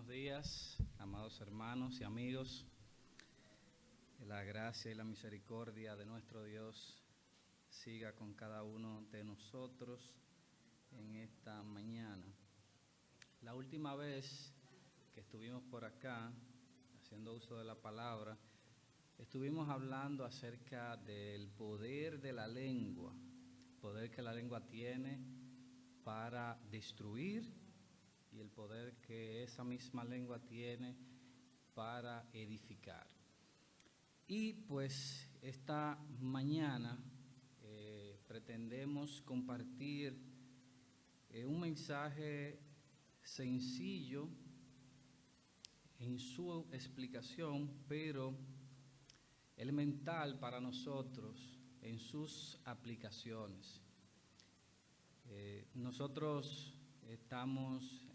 días, amados hermanos y amigos. Que la gracia y la misericordia de nuestro Dios siga con cada uno de nosotros en esta mañana. La última vez que estuvimos por acá, haciendo uso de la palabra, estuvimos hablando acerca del poder de la lengua, poder que la lengua tiene para destruir y el poder que esa misma lengua tiene para edificar. Y pues esta mañana pretendemos compartir un mensaje sencillo en su explicación, pero elemental para nosotros en sus aplicaciones. Nosotros estamos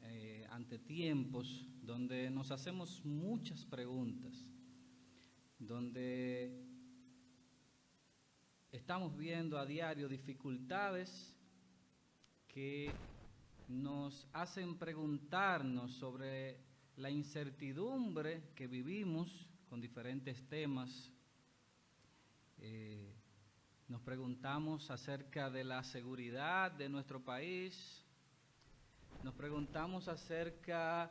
ante tiempos donde nos hacemos muchas preguntas, donde estamos viendo a diario dificultades que nos hacen preguntarnos sobre la incertidumbre que vivimos con diferentes temas. Nos preguntamos acerca de la seguridad de nuestro país, nos preguntamos acerca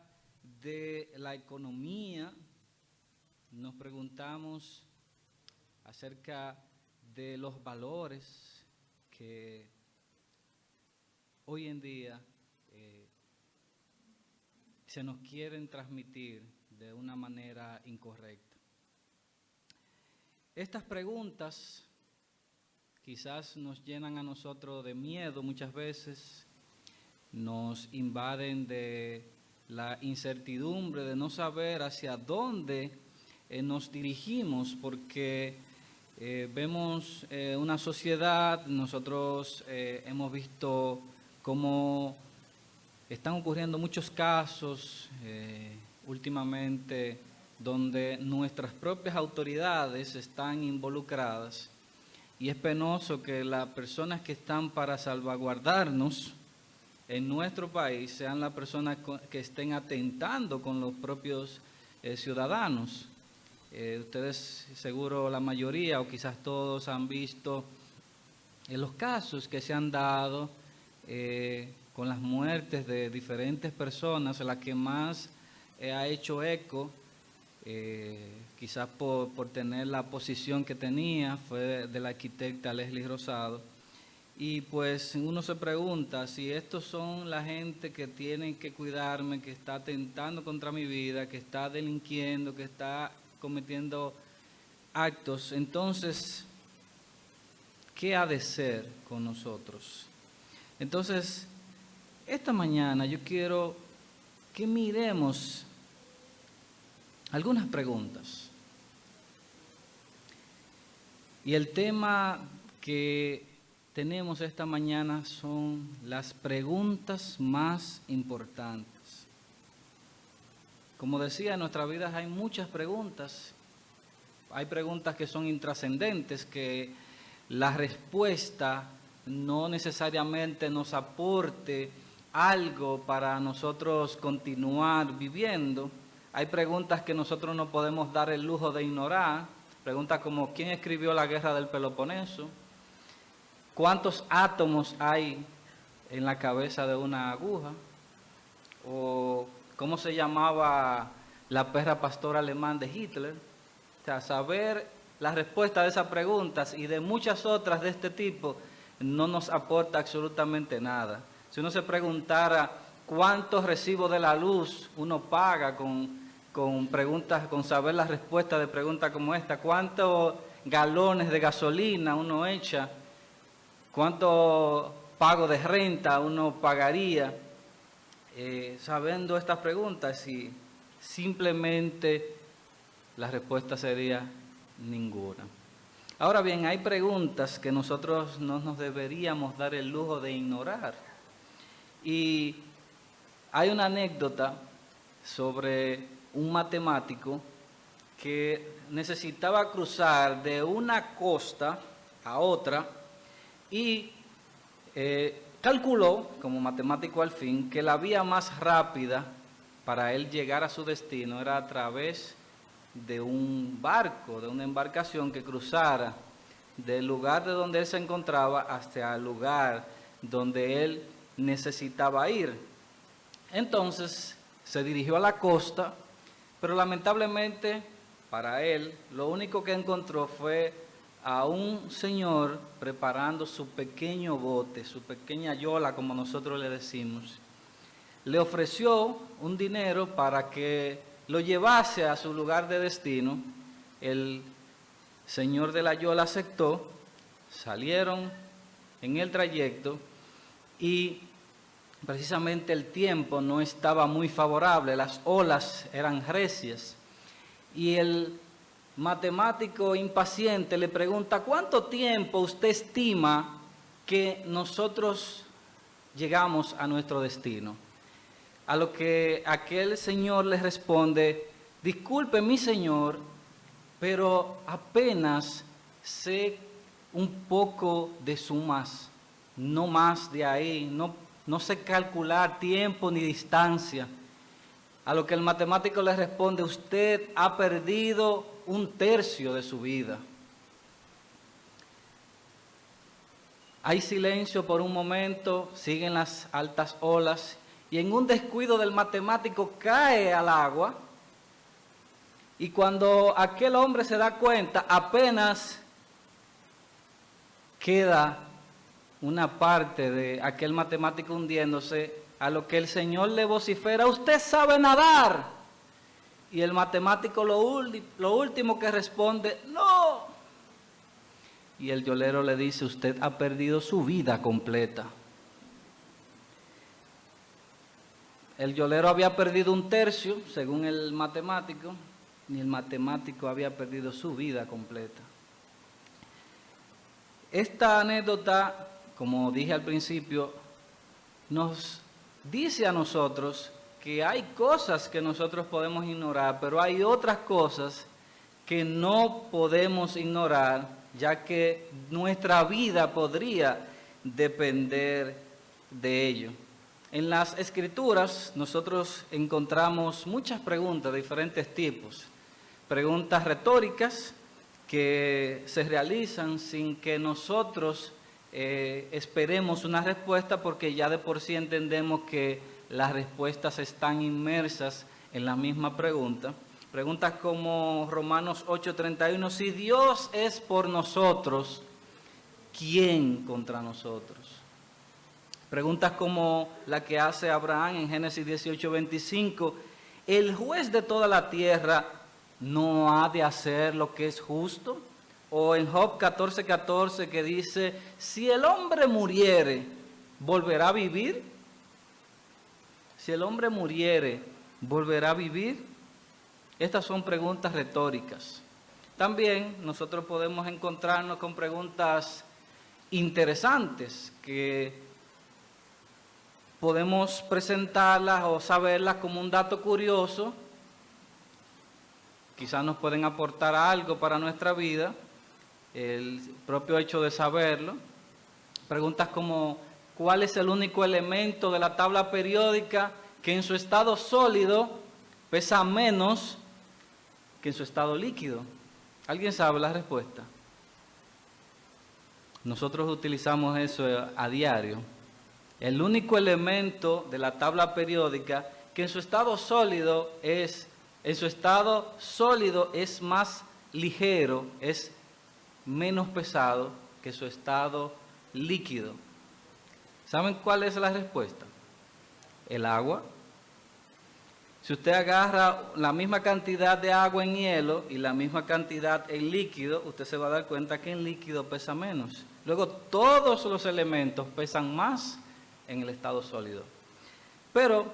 de la economía, nos preguntamos acerca de los valores que hoy en día se nos quieren transmitir de una manera incorrecta. Estas preguntas quizás nos llenan a nosotros de miedo muchas veces, nos invaden de la incertidumbre de no saber hacia dónde nos dirigimos, porque vemos una sociedad, nosotros hemos visto cómo están ocurriendo muchos casos últimamente donde nuestras propias autoridades están involucradas, y es penoso que las personas que están para salvaguardarnos en nuestro país sean las personas que estén atentando con los propios ciudadanos. Ustedes seguro la mayoría o quizás todos han visto los casos que se han dado con las muertes de diferentes personas. La que más ha hecho eco, quizás por tener la posición que tenía, fue de la arquitecta Leslie Rosado. Y pues uno se pregunta si estos son la gente que tienen que cuidarme, que está atentando contra mi vida, que está delinquiendo, que está cometiendo actos. Entonces, ¿qué ha de ser con nosotros? Entonces, esta mañana yo quiero que miremos algunas preguntas. Y el tema que tenemos esta mañana son las preguntas más importantes. Como decía, en nuestras vidas hay muchas preguntas. Hay preguntas que son intrascendentes, que la respuesta no necesariamente nos aporte algo para nosotros continuar viviendo. Hay preguntas que nosotros no podemos dar el lujo de ignorar. Preguntas como ¿quién escribió la guerra del Peloponeso? ¿Cuántos átomos hay en la cabeza de una aguja? ¿O cómo se llamaba la perra pastora alemán de Hitler? O sea, saber la respuesta de esas preguntas y de muchas otras de este tipo no nos aporta absolutamente nada. Si uno se preguntara cuántos recibos de la luz uno paga con preguntas, con saber la respuesta de preguntas como esta, cuántos galones de gasolina uno echa, cuánto pago de renta uno pagaría, sabiendo estas preguntas, y simplemente la respuesta sería ninguna. Ahora bien, hay preguntas que nosotros no nos deberíamos dar el lujo de ignorar. Y hay una anécdota sobre un matemático que necesitaba cruzar de una costa a otra y calculó, como matemático al fin, que la vía más rápida para él llegar a su destino era a través de un barco, de una embarcación que cruzara del lugar de donde él se encontraba hasta el lugar donde él necesitaba ir. Entonces se dirigió a la costa, pero lamentablemente para él lo único que encontró fue a un señor preparando su pequeño bote, su pequeña yola, como nosotros le decimos. Le ofreció un dinero para que lo llevase a su lugar de destino. El señor de la yola aceptó, salieron en el trayecto y precisamente el tiempo no estaba muy favorable, las olas eran recias y el matemático impaciente le pregunta: ¿cuánto tiempo usted estima que nosotros llegamos a nuestro destino? A lo que aquel señor le responde: disculpe mi señor, pero apenas sé un poco de sumas, no más de ahí, no sé calcular tiempo ni distancia. A lo que el matemático le responde: usted ha perdido un tercio de su vida. Hay silencio por un momento, siguen las altas olas y en un descuido del matemático cae al agua. Y cuando aquel hombre se da cuenta, apenas queda una parte de aquel matemático hundiéndose, a lo que el Señor le vocifera: usted sabe nadar. Y el matemático lo último que responde: no. Y el yolero le dice: usted ha perdido su vida completa. El yolero había perdido un tercio, según el matemático, y el matemático había perdido su vida completa. Esta anécdota, como dije al principio, nos dice a nosotros que hay cosas que nosotros podemos ignorar, pero hay otras cosas que no podemos ignorar, ya que nuestra vida podría depender de ello. En las Escrituras nosotros encontramos muchas preguntas de diferentes tipos, preguntas retóricas que se realizan sin que nosotros esperemos una respuesta, porque ya de por sí entendemos que las respuestas están inmersas en la misma pregunta. Preguntas como Romanos 8:31, si Dios es por nosotros, ¿quién contra nosotros? Preguntas como la que hace Abraham en Génesis 18:25, ¿el juez de toda la tierra no ha de hacer lo que es justo? O en Job 14:14 que dice, si el hombre muriere, ¿volverá a vivir? Si el hombre muriere, ¿volverá a vivir? Estas son preguntas retóricas. También nosotros podemos encontrarnos con preguntas interesantes que podemos presentarlas o saberlas como un dato curioso. Quizás nos pueden aportar algo para nuestra vida, el propio hecho de saberlo. Preguntas como, ¿cuál es el único elemento de la tabla periódica que en su estado sólido pesa menos que en su estado líquido? ¿Alguien sabe la respuesta? Nosotros utilizamos eso a diario. El único elemento de la tabla periódica que en su estado sólido es más ligero, es menos pesado que su estado líquido. ¿Saben cuál es la respuesta? El agua. Si usted agarra la misma cantidad de agua en hielo y la misma cantidad en líquido, usted se va a dar cuenta que en líquido pesa menos. Luego todos los elementos pesan más en el estado sólido. Pero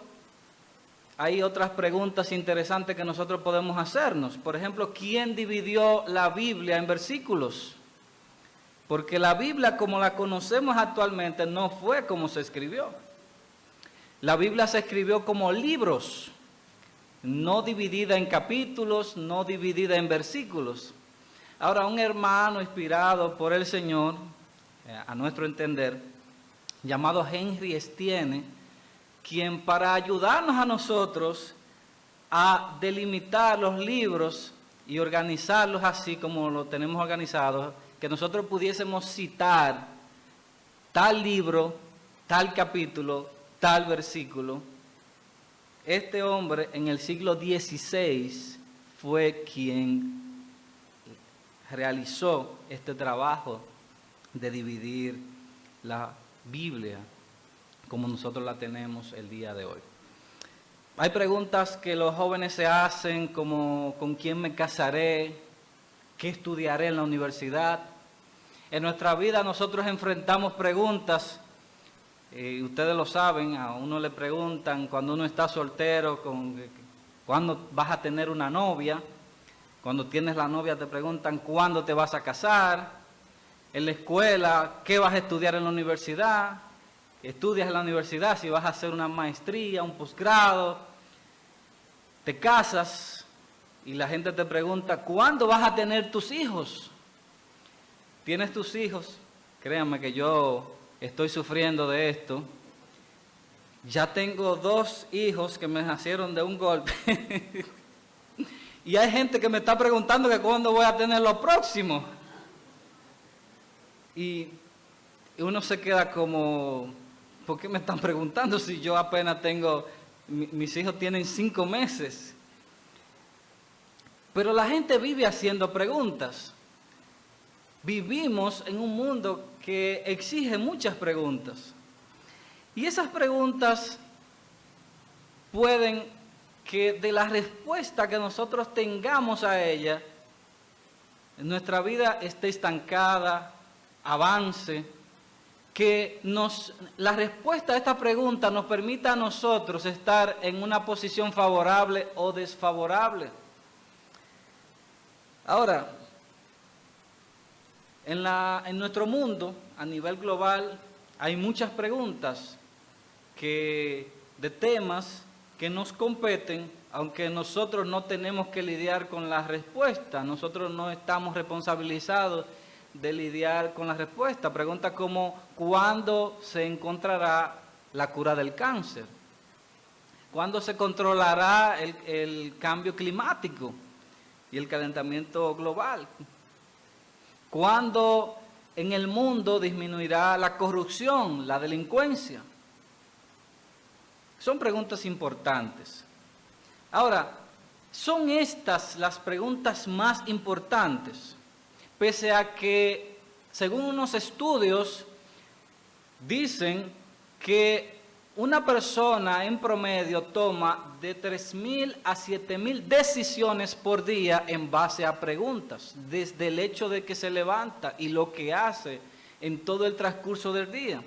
hay otras preguntas interesantes que nosotros podemos hacernos. Por ejemplo, ¿quién dividió la Biblia en versículos? Porque la Biblia, como la conocemos actualmente, no fue como se escribió. La Biblia se escribió como libros, no dividida en capítulos, no dividida en versículos. Ahora, un hermano inspirado por el Señor, a nuestro entender, llamado Henry Estienne, quien para ayudarnos a nosotros a delimitar los libros y organizarlos así como lo tenemos organizados, que nosotros pudiésemos citar tal libro, tal capítulo, tal versículo. Este hombre en el siglo XVI fue quien realizó este trabajo de dividir la Biblia como nosotros la tenemos el día de hoy. Hay preguntas que los jóvenes se hacen como ¿con quién me casaré? ¿Qué estudiaré en la universidad? En nuestra vida nosotros enfrentamos preguntas, ustedes lo saben, a uno le preguntan cuando uno está soltero, ¿cuándo vas a tener una novia? Cuando tienes la novia te preguntan ¿cuándo te vas a casar? En la escuela, ¿qué vas a estudiar en la universidad? Estudias en la universidad si vas a hacer una maestría, un posgrado. Te casas y la gente te pregunta ¿cuándo vas a tener tus hijos? ¿Tienes tus hijos? Créanme que yo estoy sufriendo de esto. Ya tengo 2 hijos que me nacieron de un golpe. Y hay gente que me está preguntando que cuándo voy a tener los próximos. Y uno se queda como, ¿por qué me están preguntando si yo apenas tengo, mis hijos tienen 5 meses? Pero la gente vive haciendo preguntas. Vivimos en un mundo que exige muchas preguntas. Y esas preguntas pueden que de la respuesta que nosotros tengamos a ella, nuestra vida esté estancada, avance, que la respuesta a esta pregunta nos permita a nosotros estar en una posición favorable o desfavorable. Ahora, en nuestro mundo, a nivel global, hay muchas preguntas de temas que nos competen, aunque nosotros no tenemos que lidiar con la respuesta, nosotros no estamos responsabilizados de lidiar con la respuesta. Preguntas como, ¿cuándo se encontrará la cura del cáncer? ¿Cuándo se controlará el cambio climático y el calentamiento global? ¿Cuándo en el mundo disminuirá la corrupción, la delincuencia? Son preguntas importantes. Ahora, ¿son estas las preguntas más importantes? Pese a que, según unos estudios, dicen que una persona en promedio toma de 3.000 a 7.000 decisiones por día en base a preguntas, desde el hecho de que se levanta y lo que hace en todo el transcurso del día.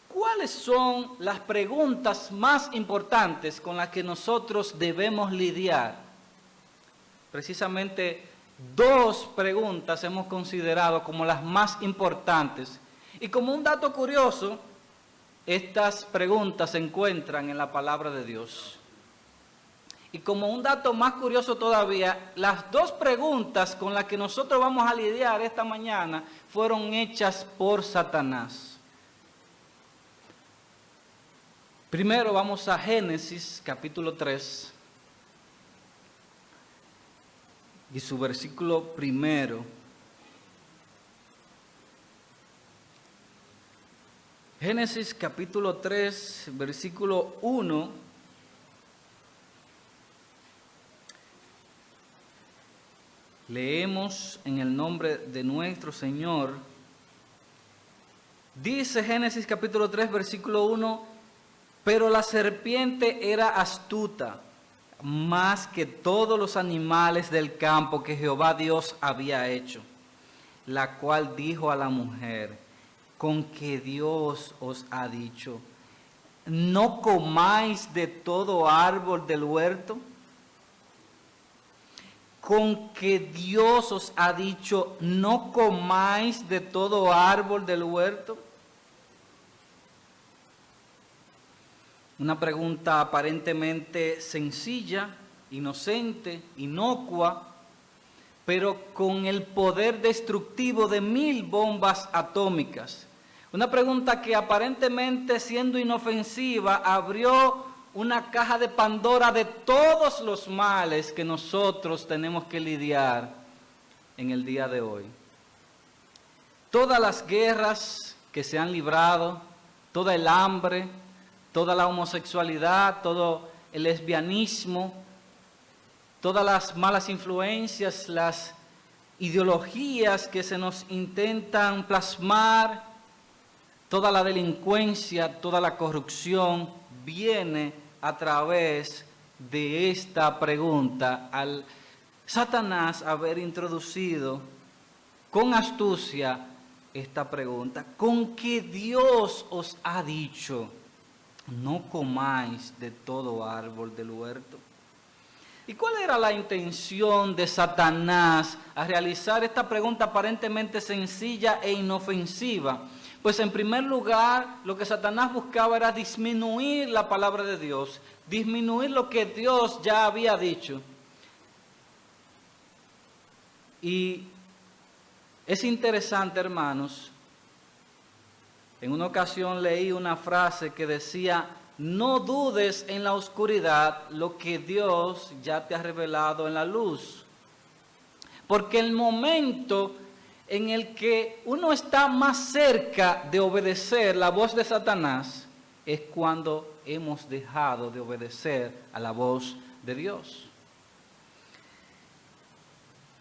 ¿Cuáles son las preguntas más importantes con las que nosotros debemos lidiar? Precisamente 2 preguntas hemos considerado como las más importantes. Y como un dato curioso, estas preguntas se encuentran en la palabra de Dios. Y como un dato más curioso todavía, las 2 preguntas con las que nosotros vamos a lidiar esta mañana fueron hechas por Satanás. Primero vamos a Génesis capítulo 3 y su versículo 1. Génesis capítulo 3, versículo 1. Leemos en el nombre de nuestro Señor. Dice Génesis capítulo 3, versículo 1, pero la serpiente era astuta, más que todos los animales del campo que Jehová Dios había hecho, la cual dijo a la mujer, con que Dios os ha dicho, no comáis de todo árbol del huerto. Con que Dios os ha dicho, no comáis de todo árbol del huerto. Una pregunta aparentemente sencilla, inocente, inocua, pero con el poder destructivo de 1000 bombas atómicas. Una pregunta que aparentemente siendo inofensiva abrió una caja de Pandora de todos los males que nosotros tenemos que lidiar en el día de hoy. Todas las guerras que se han librado, toda el hambre, toda la homosexualidad, todo el lesbianismo, todas las malas influencias, las ideologías que se nos intentan plasmar, toda la delincuencia, toda la corrupción viene a través de esta pregunta, al Satanás haber introducido con astucia esta pregunta: ¿con qué Dios os ha dicho, no comáis de todo árbol del huerto? ¿Y cuál era la intención de Satanás a realizar esta pregunta aparentemente sencilla e inofensiva? Pues en primer lugar, lo que Satanás buscaba era disminuir la palabra de Dios, disminuir lo que Dios ya había dicho. Y es interesante, hermanos, en una ocasión leí una frase que decía: no dudes en la oscuridad lo que Dios ya te ha revelado en la luz. Porque el momento en el que uno está más cerca de obedecer la voz de Satanás es cuando hemos dejado de obedecer a la voz de Dios.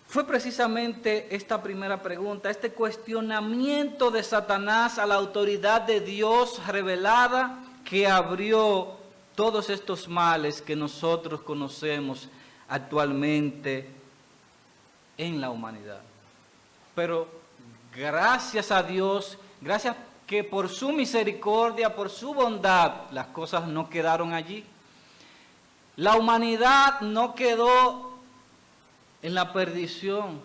Fue precisamente esta primera pregunta, este cuestionamiento de Satanás a la autoridad de Dios revelada, que abrió todos estos males que nosotros conocemos actualmente en la humanidad. Pero gracias a Dios, gracias que por su misericordia, por su bondad, las cosas no quedaron allí. La humanidad no quedó en la perdición.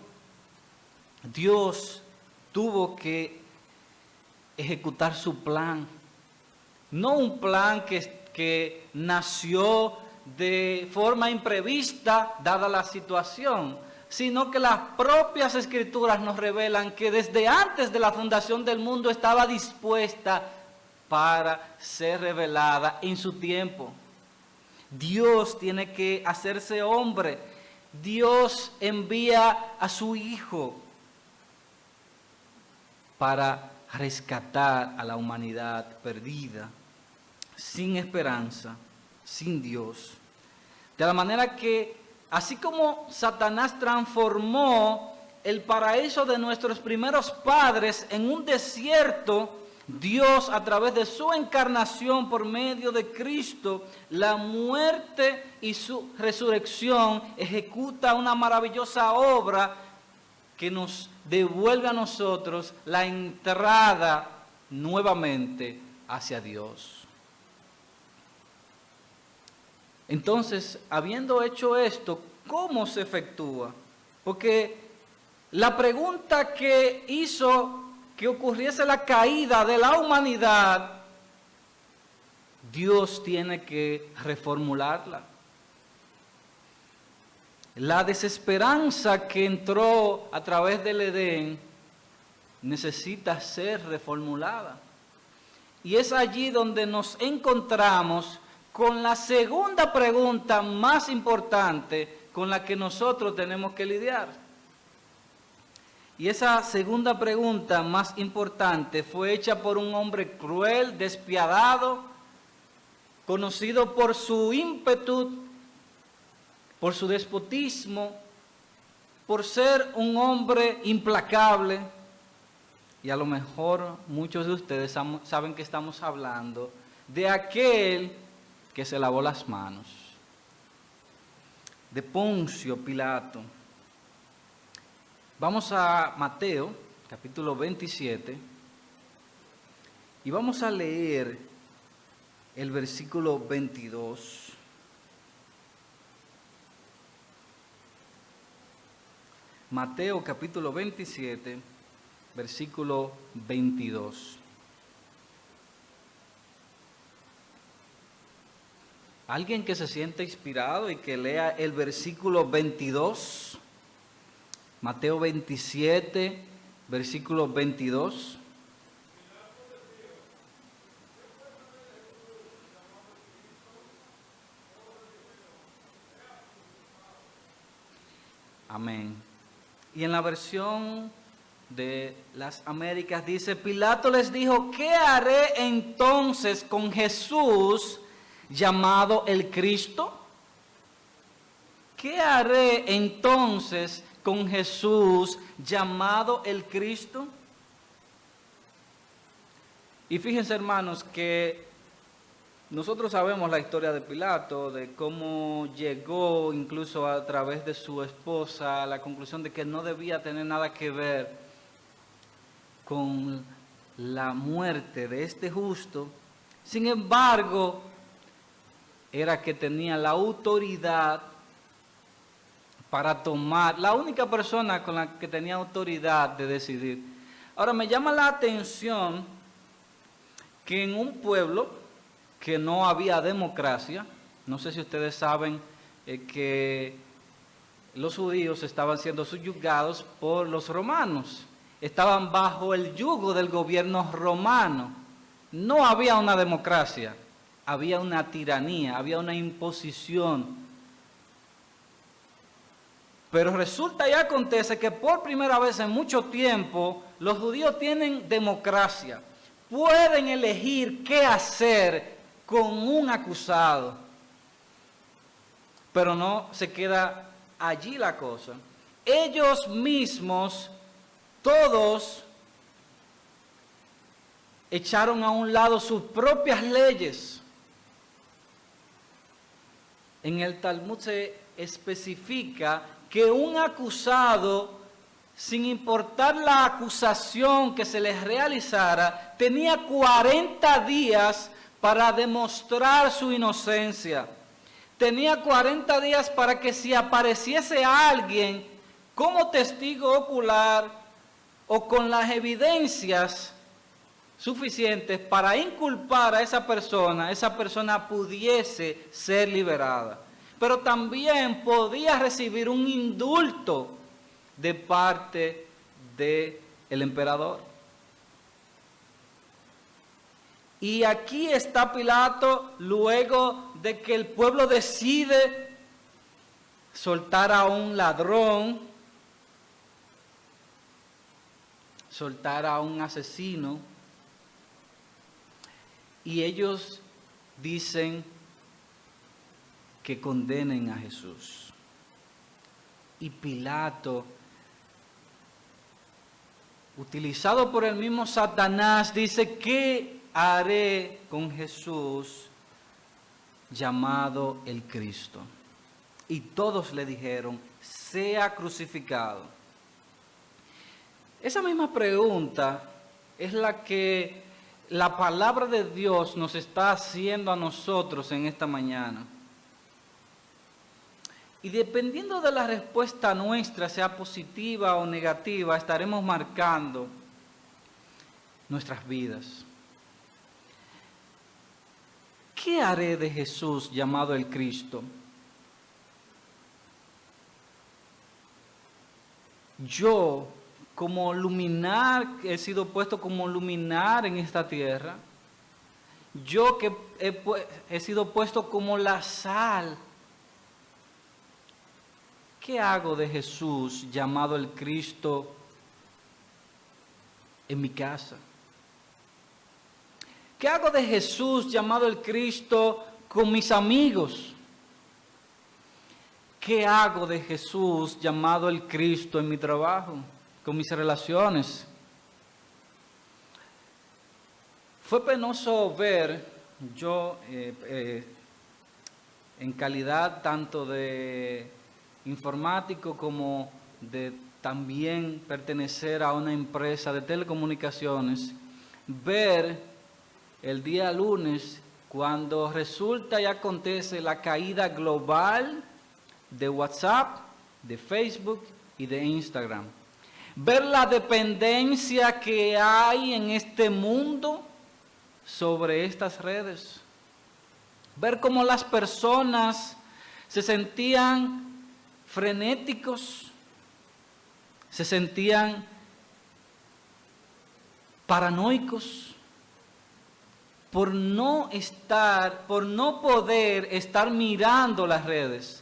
Dios tuvo que ejecutar su plan. No un plan que nació de forma imprevista dada la situación, sino que las propias Escrituras nos revelan que desde antes de la fundación del mundo estaba dispuesta para ser revelada en su tiempo. Dios tiene que hacerse hombre. Dios envía a su Hijo para rescatar a la humanidad perdida, sin esperanza, sin Dios. De la manera que, así como Satanás transformó el paraíso de nuestros primeros padres en un desierto, Dios, a través de su encarnación por medio de Cristo, la muerte y su resurrección, ejecuta una maravillosa obra que nos devuelve a nosotros la entrada nuevamente hacia Dios. Entonces, habiendo hecho esto, ¿cómo se efectúa? Porque la pregunta que hizo que ocurriese la caída de la humanidad, Dios tiene que reformularla. La desesperanza que entró a través del Edén necesita ser reformulada. Y es allí donde nos encontramos con la segunda pregunta más importante con la que nosotros tenemos que lidiar. Y esa segunda pregunta más importante fue hecha por un hombre cruel, despiadado, conocido por su ímpetu, por su despotismo, por ser un hombre implacable. Y a lo mejor muchos de ustedes saben que estamos hablando de aquel que se lavó las manos, de Poncio Pilato. Vamos a Mateo, capítulo 27, y vamos a leer el versículo 22. Mateo, capítulo 27, versículo 22. ¿Alguien que se siente inspirado y que lea el versículo 22? Mateo 27, versículo 22. Amén. Y en la versión de las Américas dice, Pilato les dijo, ¿qué haré entonces con Jesús llamado el Cristo? ¿Qué haré entonces con Jesús llamado el Cristo? Y fíjense, hermanos, que nosotros sabemos la historia de Pilato, de cómo llegó incluso a través de su esposa a la conclusión de que no debía tener nada que ver con la muerte de este justo. Sin embargo, era que tenía la autoridad para tomar, la única persona con la que tenía autoridad de decidir. Ahora, me llama la atención que en un pueblo que no había democracia, no sé si ustedes saben que los judíos estaban siendo subyugados por los romanos, estaban bajo el yugo del gobierno romano, no había una democracia, había una tiranía, había una imposición. Pero resulta y acontece que por primera vez en mucho tiempo los judíos tienen democracia, pueden elegir qué hacer con un acusado, pero no se queda allí la cosa. Ellos mismos, todos, echaron a un lado sus propias leyes. En el Talmud se especifica que un acusado, sin importar la acusación que se les realizara, tenía 40 días para demostrar su inocencia. Tenía 40 días para que si apareciese alguien como testigo ocular o con las evidencias suficientes para inculpar a esa persona pudiese ser liberada. Pero también podía recibir un indulto de parte del emperador. Y aquí está Pilato luego de que el pueblo decide soltar a un ladrón, soltar a un asesino, y ellos dicen que condenen a Jesús. Y Pilato, utilizado por el mismo Satanás, dice, ¿qué haré con Jesús llamado el Cristo? Y todos le dijeron, sea crucificado. Esa misma pregunta es la que la palabra de Dios nos está haciendo a nosotros en esta mañana. Y dependiendo de la respuesta nuestra, sea positiva o negativa, estaremos marcando nuestras vidas. ¿Qué haré de Jesús llamado el Cristo? Yo, como luminar, he sido puesto como luminar en esta tierra. Yo que he sido puesto como la sal. ¿Qué hago de Jesús llamado el Cristo en mi casa? ¿Qué hago de Jesús llamado el Cristo con mis amigos? ¿Qué hago de Jesús llamado el Cristo en mi trabajo, con mis relaciones? Fue penoso ver, yo en calidad tanto de informático como de también pertenecer a una empresa de telecomunicaciones, ver el día lunes cuando resulta y acontece la caída global de WhatsApp, de Facebook y de Instagram. Ver la dependencia que hay en este mundo sobre estas redes. Ver cómo las personas se sentían frenéticos, se sentían paranoicos por no poder estar mirando las redes,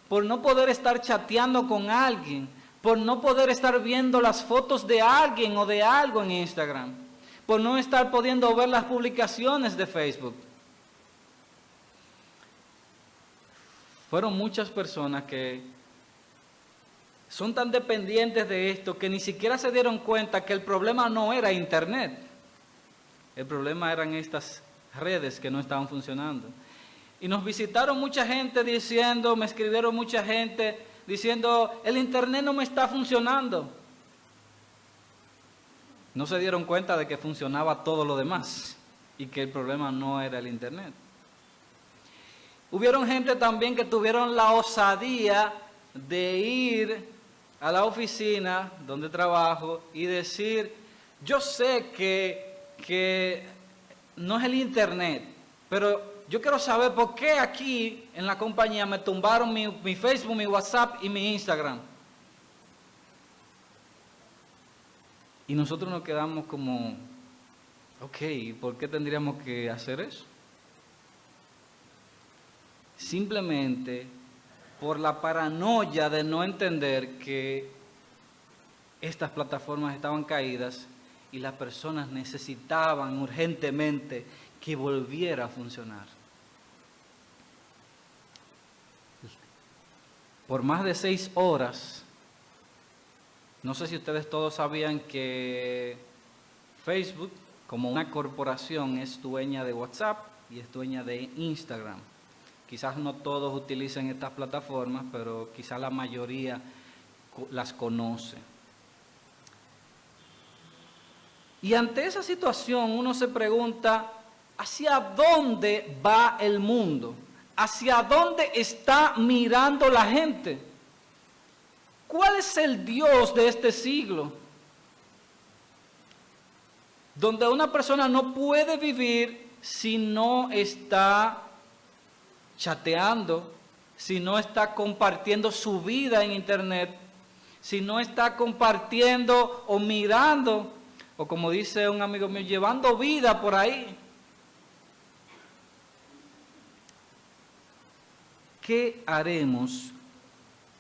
por no poder estar chateando con alguien, por no poder estar viendo las fotos de alguien o de algo en Instagram, por no estar pudiendo ver las publicaciones de Facebook. Fueron muchas personas que son tan dependientes de esto que ni siquiera se dieron cuenta que el problema no era Internet. El problema eran estas redes que no estaban funcionando. Y nos visitaron mucha gente diciendo, me escribieron mucha gente diciendo, el Internet no me está funcionando. No se dieron cuenta de que funcionaba todo lo demás y que el problema no era el Internet. Hubieron gente también que tuvieron la osadía de ir a la oficina donde trabajo y decir, yo sé que no es el Internet, pero yo quiero saber por qué aquí en la compañía me tumbaron mi Facebook, mi WhatsApp y mi Instagram. Y nosotros nos quedamos como, ok, ¿por qué tendríamos que hacer eso? Simplemente por la paranoia de no entender que estas plataformas estaban caídas y las personas necesitaban urgentemente que volviera a funcionar. Por más de 6 horas, no sé si ustedes todos sabían que Facebook, como una corporación, es dueña de WhatsApp y es dueña de Instagram. Quizás no todos utilicen estas plataformas, pero quizás la mayoría las conoce. Y ante esa situación uno se pregunta, ¿hacia dónde va el mundo? ¿Hacia dónde está mirando la gente? ¿Cuál es el Dios de este siglo? Donde una persona no puede vivir si no está chateando, si no está compartiendo su vida en Internet, si no está compartiendo o mirando, o como dice un amigo mío, llevando vida por ahí. ¿Qué haremos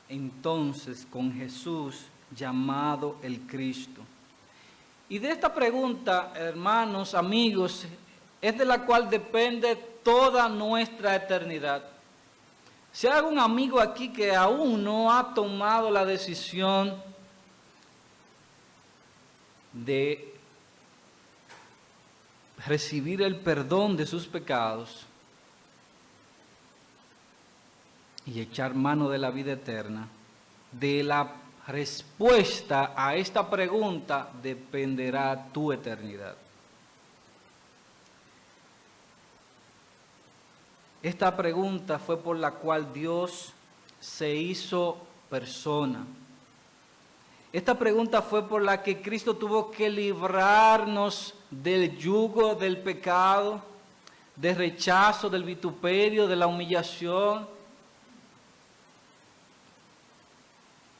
entonces con Jesús llamado el Cristo? Y de esta pregunta, hermanos, amigos, es de la cual depende toda nuestra eternidad. Si hay algún amigo aquí que aún no ha tomado la decisión de recibir el perdón de sus pecados y echar mano de la vida eterna, de la respuesta a esta pregunta dependerá tu eternidad. Esta pregunta fue por la cual Dios se hizo persona. Esta pregunta fue por la que Cristo tuvo que librarnos del yugo del pecado, del rechazo, del vituperio, de la humillación.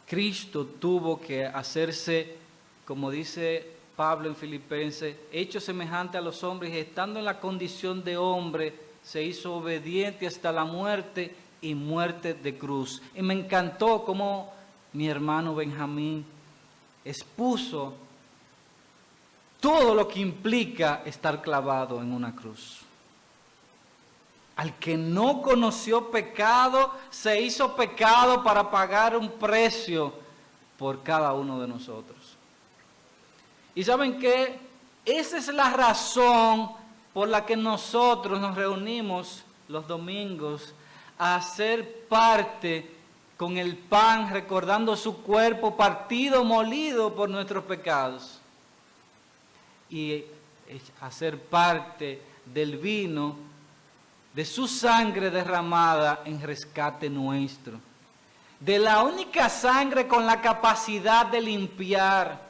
Cristo tuvo que hacerse, como dice Pablo en Filipenses, hecho semejante a los hombres y estando en la condición de hombre, se hizo obediente hasta la muerte y muerte de cruz. Y me encantó cómo mi hermano Benjamín expuso todo lo que implica estar clavado en una cruz. Al que no conoció pecado, se hizo pecado para pagar un precio por cada uno de nosotros. ¿Y saben qué? Esa es la razón por la que nosotros nos reunimos los domingos a ser parte con el pan, recordando su cuerpo partido, molido por nuestros pecados. Y a ser parte del vino, de su sangre derramada en rescate nuestro. De la única sangre con la capacidad de limpiar,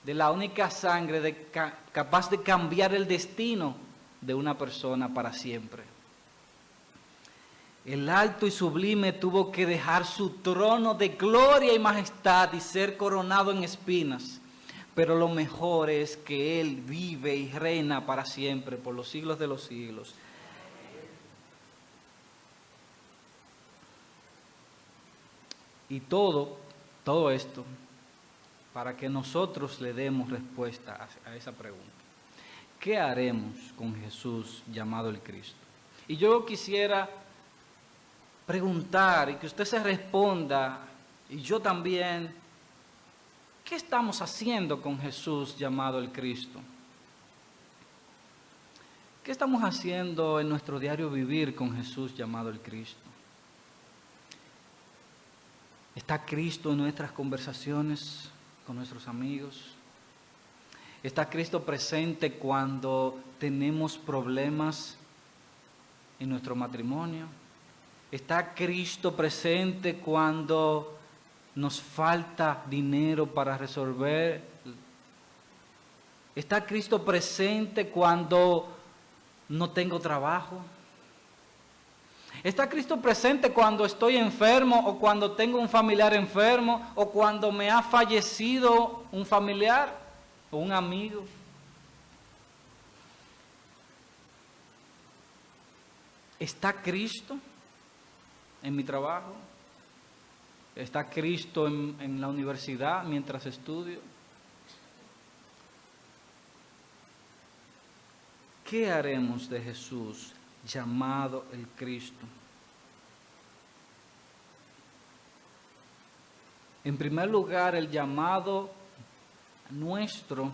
de la única sangre capaz de cambiar el destino de una persona para siempre. El alto y sublime tuvo que dejar su trono de gloria y majestad y ser coronado en espinas. Pero lo mejor es que Él vive y reina para siempre, por los siglos de los siglos. Y todo esto para que nosotros le demos respuesta a esa pregunta. ¿Qué haremos con Jesús llamado el Cristo? Y yo quisiera preguntar y que usted se responda, y yo también, ¿qué estamos haciendo con Jesús llamado el Cristo? ¿Qué estamos haciendo en nuestro diario vivir con Jesús llamado el Cristo? ¿Está Cristo en nuestras conversaciones con nuestros amigos? ¿Está Cristo presente cuando tenemos problemas en nuestro matrimonio? ¿Está Cristo presente cuando nos falta dinero para resolver? ¿Está Cristo presente cuando no tengo trabajo? ¿Está Cristo presente cuando estoy enfermo o cuando tengo un familiar enfermo o cuando me ha fallecido un familiar o un amigo? ¿Está Cristo en mi trabajo? ¿Está Cristo en la universidad mientras estudio? ¿Qué haremos de Jesús llamado el Cristo? En primer lugar, el llamado nuestro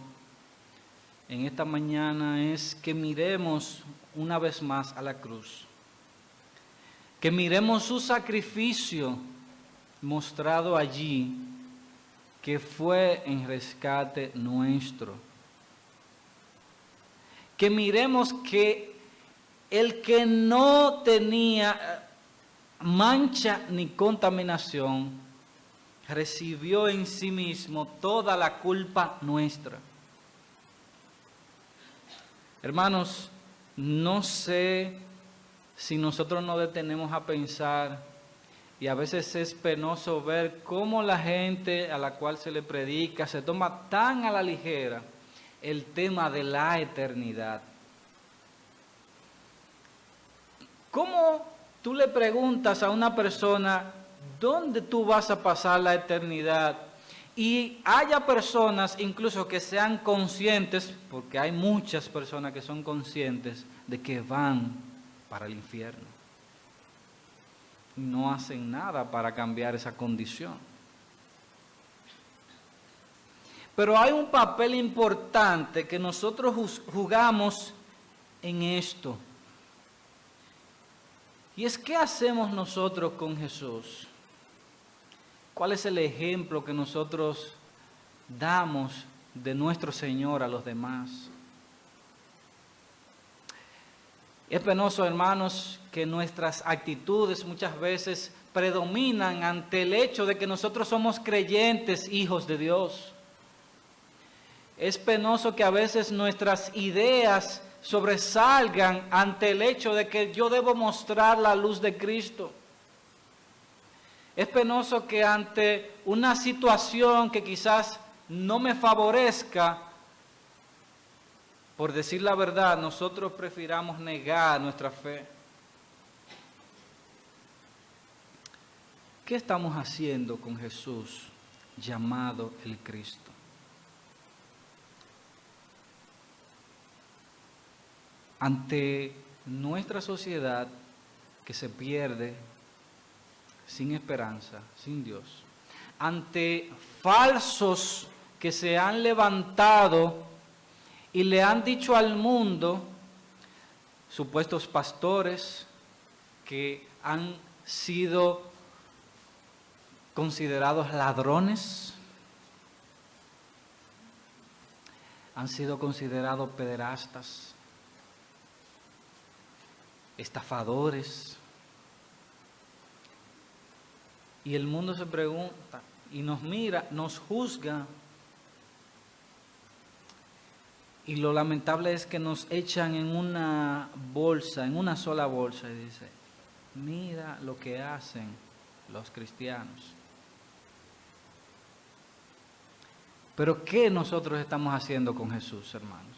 en esta mañana es que miremos una vez más a la cruz, que miremos su sacrificio mostrado allí, que fue en rescate nuestro. Que miremos que el que no tenía mancha ni contaminación, recibió en sí mismo toda la culpa nuestra. Hermanos, no sé si nosotros nos detenemos a pensar, y a veces es penoso ver cómo la gente a la cual se le predica se toma tan a la ligera el tema de la eternidad. ¿Cómo tú le preguntas a una persona dónde tú vas a pasar la eternidad? Y haya personas incluso que sean conscientes, porque hay muchas personas que son conscientes de que van para el infierno. No hacen nada para cambiar esa condición. Pero hay un papel importante que nosotros jugamos en esto. Y es, ¿qué hacemos nosotros con Jesús? ¿Cuál es el ejemplo que nosotros damos de nuestro Señor a los demás? Es penoso, hermanos, que nuestras actitudes muchas veces predominan ante el hecho de que nosotros somos creyentes, hijos de Dios. Es penoso que a veces nuestras ideas sobresalgan ante el hecho de que yo debo mostrar la luz de Cristo. Es penoso que ante una situación que quizás no me favorezca, por decir la verdad, nosotros prefiramos negar nuestra fe. ¿Qué estamos haciendo con Jesús llamado el Cristo? Ante nuestra sociedad que se pierde sin esperanza, sin Dios, ante falsos que se han levantado y le han dicho al mundo, supuestos pastores que han sido considerados ladrones, han sido considerados pederastas, estafadores. Y el mundo se pregunta y nos mira, nos juzga. Y lo lamentable es que nos echan en una bolsa, en una sola bolsa, y dice, mira lo que hacen los cristianos. Pero ¿qué nosotros estamos haciendo con Jesús, hermanos?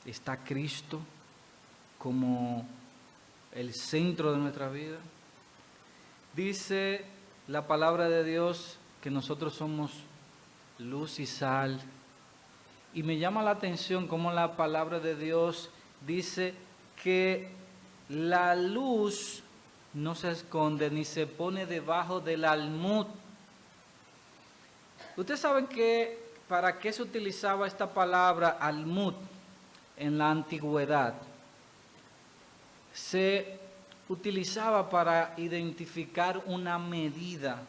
¿Está Cristo como el centro de nuestra vida? Dice la palabra de Dios que nosotros somos luz y sal. Y me llama la atención cómo la palabra de Dios dice que la luz no se esconde ni se pone debajo del almud. Ustedes saben que para qué se utilizaba esta palabra almud en la antigüedad. Se utilizaba para identificar una medida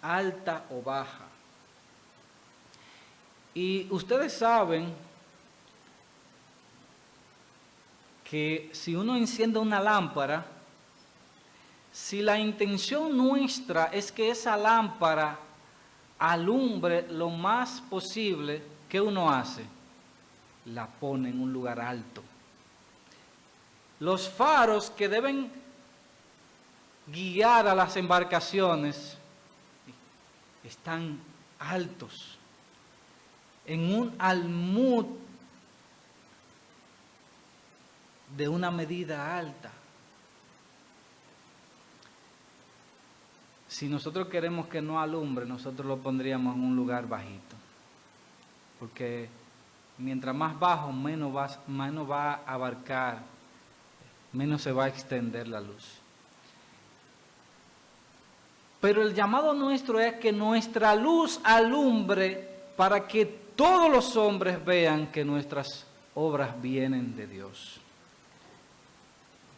alta o baja. Y ustedes saben que si uno enciende una lámpara, si la intención nuestra es que esa lámpara alumbre lo más posible, ¿qué uno hace? La pone en un lugar alto. Los faros que deben guiar a las embarcaciones están altos, en un almud de una medida alta. Si nosotros queremos que no alumbre, nosotros lo pondríamos en un lugar bajito, porque mientras más bajo, menos va a abarcar, menos se va a extender la luz. Pero el llamado nuestro es que nuestra luz alumbre para que todos los hombres vean que nuestras obras vienen de Dios.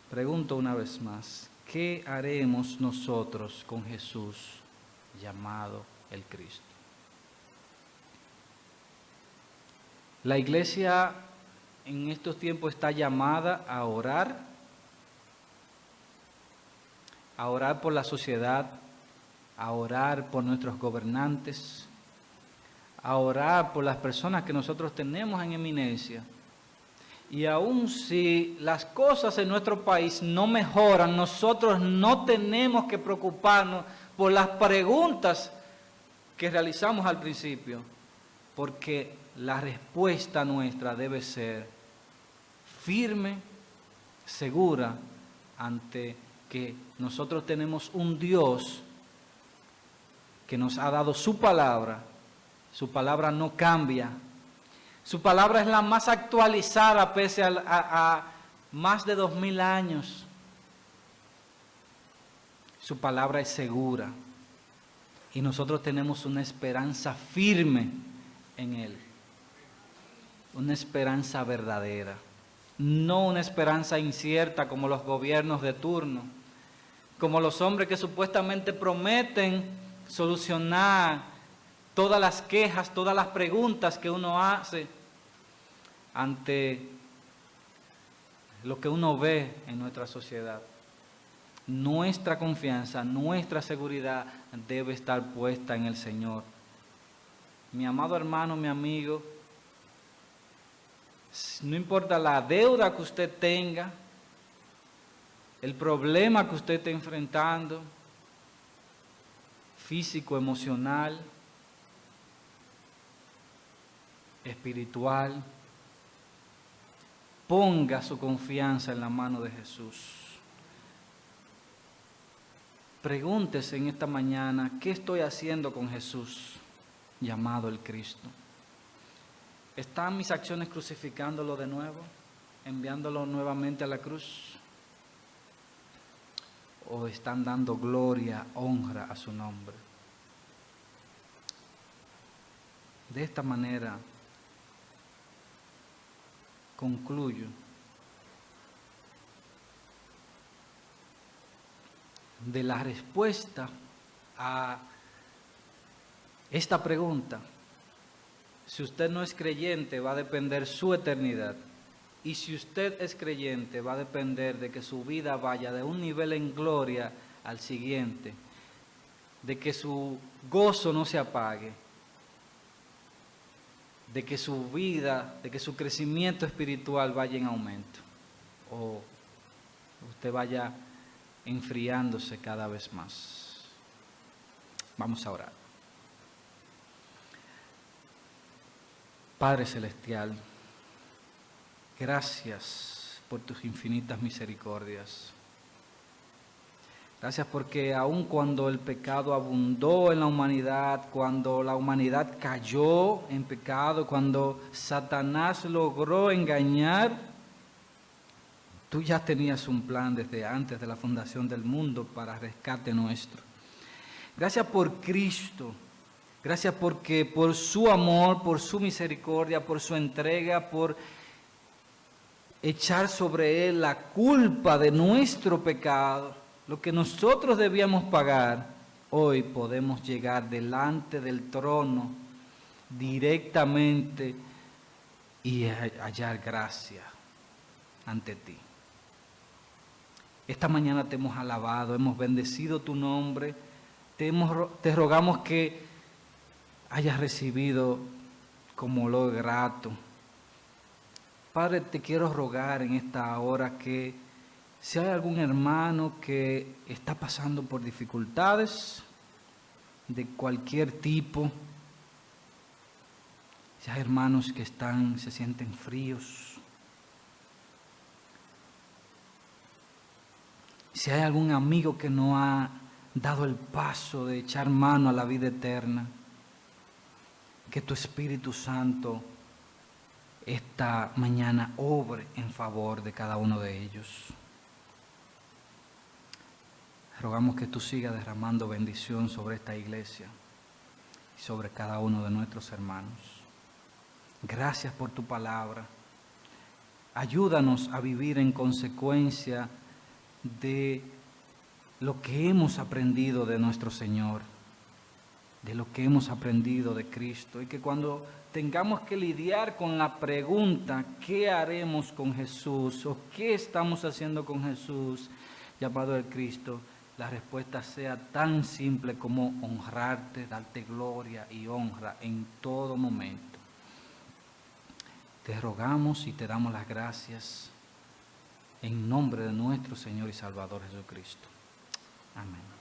Pregunto una vez más, ¿qué haremos nosotros con Jesús llamado el Cristo? La iglesia en estos tiempos está llamada a orar por la sociedad, a orar por nuestros gobernantes, a orar por las personas que nosotros tenemos en eminencia. Y aun si las cosas en nuestro país no mejoran, nosotros no tenemos que preocuparnos por las preguntas que realizamos al principio, porque la respuesta nuestra debe ser firme, segura, ante que nosotros tenemos un Dios que nos ha dado su palabra no cambia. Su palabra es la más actualizada pese a más de 2000 años. Su palabra es segura y nosotros tenemos una esperanza firme en Él. Una esperanza verdadera, no una esperanza incierta como los gobiernos de turno, como los hombres que supuestamente prometen solucionar todas las quejas, todas las preguntas que uno hace ante lo que uno ve en nuestra sociedad. Nuestra confianza, nuestra seguridad debe estar puesta en el Señor. Mi amado hermano, mi amigo, no importa la deuda que usted tenga, el problema que usted esté enfrentando, físico, emocional, espiritual, ponga su confianza en la mano de Jesús. Pregúntese en esta mañana, ¿qué estoy haciendo con Jesús, llamado el Cristo? ¿Están mis acciones crucificándolo de nuevo, enviándolo nuevamente a la cruz? ¿O están dando gloria, honra a su nombre? De esta manera concluyo. De la respuesta a esta pregunta, si usted no es creyente, va a depender su eternidad. Y si usted es creyente, va a depender de que su vida vaya de un nivel en gloria al siguiente, de que su gozo no se apague, de que su vida, de que su crecimiento espiritual vaya en aumento, o usted vaya enfriándose cada vez más. Vamos a orar. Padre Celestial, gracias por tus infinitas misericordias. Gracias porque aun cuando el pecado abundó en la humanidad, cuando la humanidad cayó en pecado, cuando Satanás logró engañar, tú ya tenías un plan desde antes de la fundación del mundo para rescate nuestro. Gracias por Cristo. Gracias porque por su amor, por su misericordia, por su entrega, por echar sobre Él la culpa de nuestro pecado, lo que nosotros debíamos pagar, hoy podemos llegar delante del trono directamente y hallar gracia ante ti. Esta mañana te hemos alabado, hemos bendecido tu nombre, te rogamos que hayas recibido como lo grato. Padre, te quiero rogar en esta hora que si hay algún hermano que está pasando por dificultades de cualquier tipo, si hay hermanos que se sienten fríos, si hay algún amigo que no ha dado el paso de echar mano a la vida eterna, que tu Espíritu Santo esta mañana obre en favor de cada uno de ellos. Rogamos que tú sigas derramando bendición sobre esta iglesia y sobre cada uno de nuestros hermanos. Gracias por tu palabra. Ayúdanos a vivir en consecuencia de lo que hemos aprendido de nuestro Señor, de lo que hemos aprendido de Cristo, y que cuando tengamos que lidiar con la pregunta ¿qué haremos con Jesús? O ¿qué estamos haciendo con Jesús llamado el Cristo? La respuesta sea tan simple como honrarte, darte gloria y honra en todo momento. Te rogamos y te damos las gracias en nombre de nuestro Señor y Salvador Jesucristo. Amén.